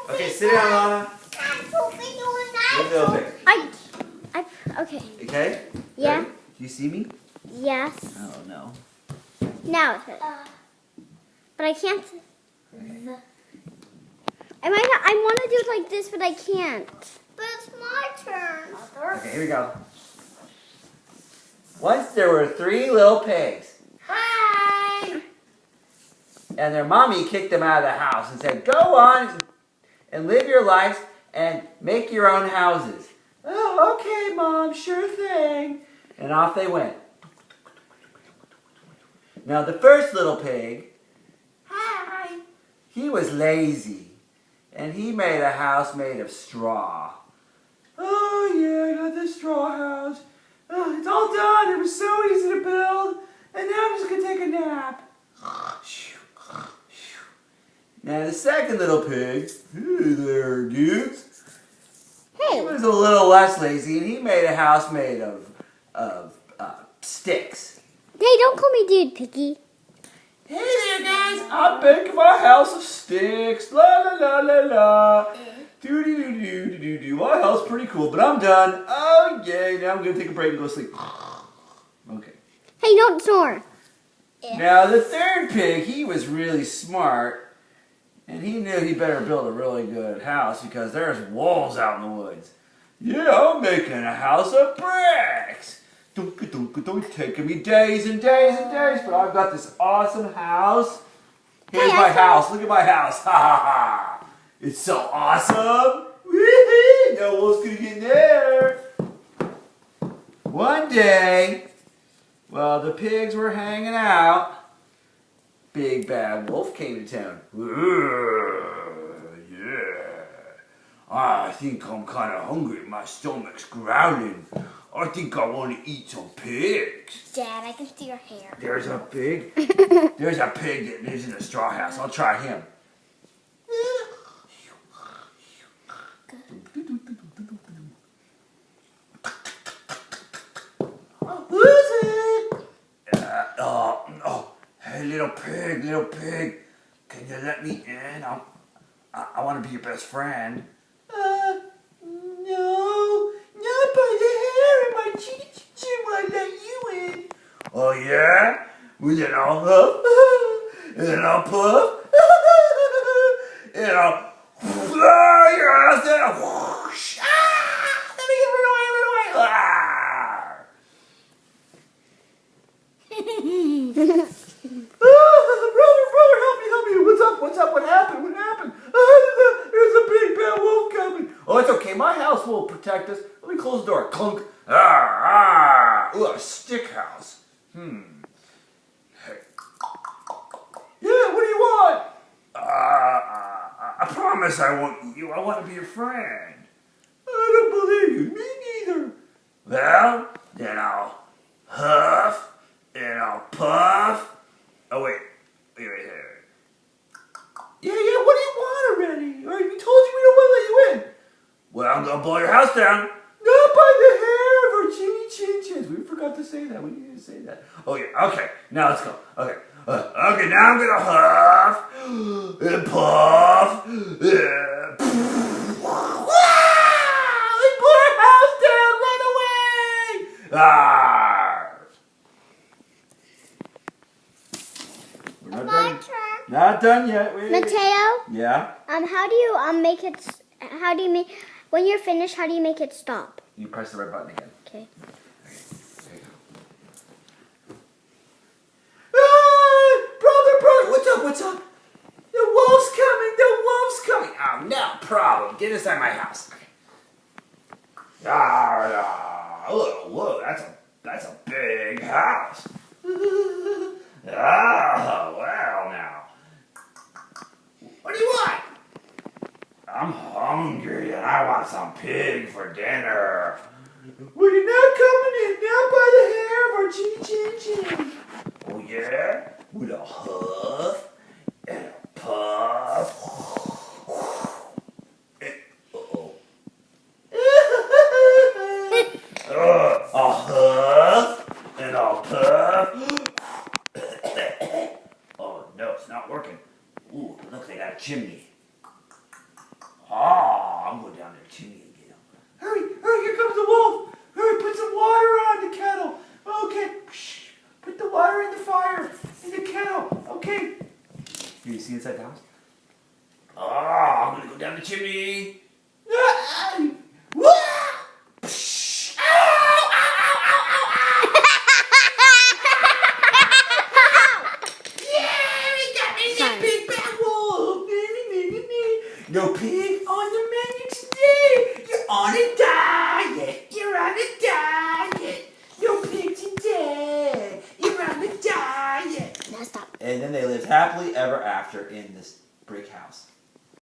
Okay, sit down, Lana. Where's the little pig? Okay. Okay? Yeah. Ready? Do you see me? Yes. Oh, no. Now it's it. But I can't. Okay. I want to do it like this, but I can't. But it's my turn. Okay, here we go. Once there were 3 little pigs. Hi. And their mommy kicked them out of the house and said, go on and live your lives and make your own houses. Oh, okay, Mom, sure thing. And off they went. Now the first little pig, hi, he was lazy. And he made a house made of straw. Oh yeah, I got this straw house. Oh, it's all done. It was so easy to build. And now I'm just going to take a nap. Now the second little pig, hey there, dudes. He Hey. was a little less lazy, and he made a house made of sticks. Hey, don't call me dude, Piggy. Hey there, guys. I'm making my house of sticks. La la la la la. Doo doo doo doo doo doo. My house is pretty cool, but I'm done. Oh yay! Now I'm gonna take a break and go sleep. Okay. Hey, don't snore. Now the third pig, he was really smart, and he knew he better build a really good house because there's wolves out in the woods. Yeah, I'm making a house of bricks. Don't taking me days and days and days, but I've got this awesome house. Here's Hey, my house. Look at my house. Ha ha ha! It's so awesome. Wee-hee! No wolf's gonna get in there. One day, while the pigs were hanging out, Big Bad Wolf came to town. Yeah. I think I'm kind of hungry. My stomach's growling. I think I want to eat some pigs. Dad, I can see your hair. There's a pig. There's a pig that lives in a straw house. I'll try him. Who's it? Hey, little pig. Can you let me in? I want to be your best friend. No. Not by the hair in my chin will I let you in. Oh, yeah? Well, then I'll huff, and then I'll puff, and I'll your ass in, whoosh. Let me get rid away. Brother, help me. What's up? What happened? There's a big bad wolf coming. Oh, it's okay. My house will protect us. Let me close the door. Clunk. Ooh, a stick house. Hey. Yeah, what do you want? I promise I won't eat you. I want to be your friend. I don't believe you. Me neither. Well, then I'll huff and I'll puff. Oh, wait. Yeah, what do you want already? We told you we don't want to let you in. Well, I'm going to blow your house down. Not by the hair of our chinny chin chins. We forgot to say that. We need to say that. Oh, yeah. Okay. Now let's go. Okay. Okay, now I'm going to huff and puff. We blew our house down. Run away. We're not done. Not done yet. Wait. Mateo, Yeah? how do you make it? How do you make? When you're finished, how do you make it stop? You press the red button again. Okay. Brother, what's up? The wolf's coming. Oh, no problem. Get inside my house. Whoa, that's a big house. Well now. What do you want? I'm hungry and I want some pig for dinner. Well, you're not coming in now by the hair of our chin chin. Oh yeah? With a huff and a puff. I'll huff and I'll puff. Oh no, it's not working. Ooh, it looks like I got a chimney. chimney and get him. Hurry, hurry, here comes the wolf. Hurry, put some water on the kettle. Okay, put the water in the fire, in the kettle. Okay. Here, you see inside the house? Oh, I'm gonna go down the chimney. Woo! No pig on the menu today. You're on a diet. You're on a diet. No pig today. You're on a diet. Now stop. And then they lived happily ever after in this brick house.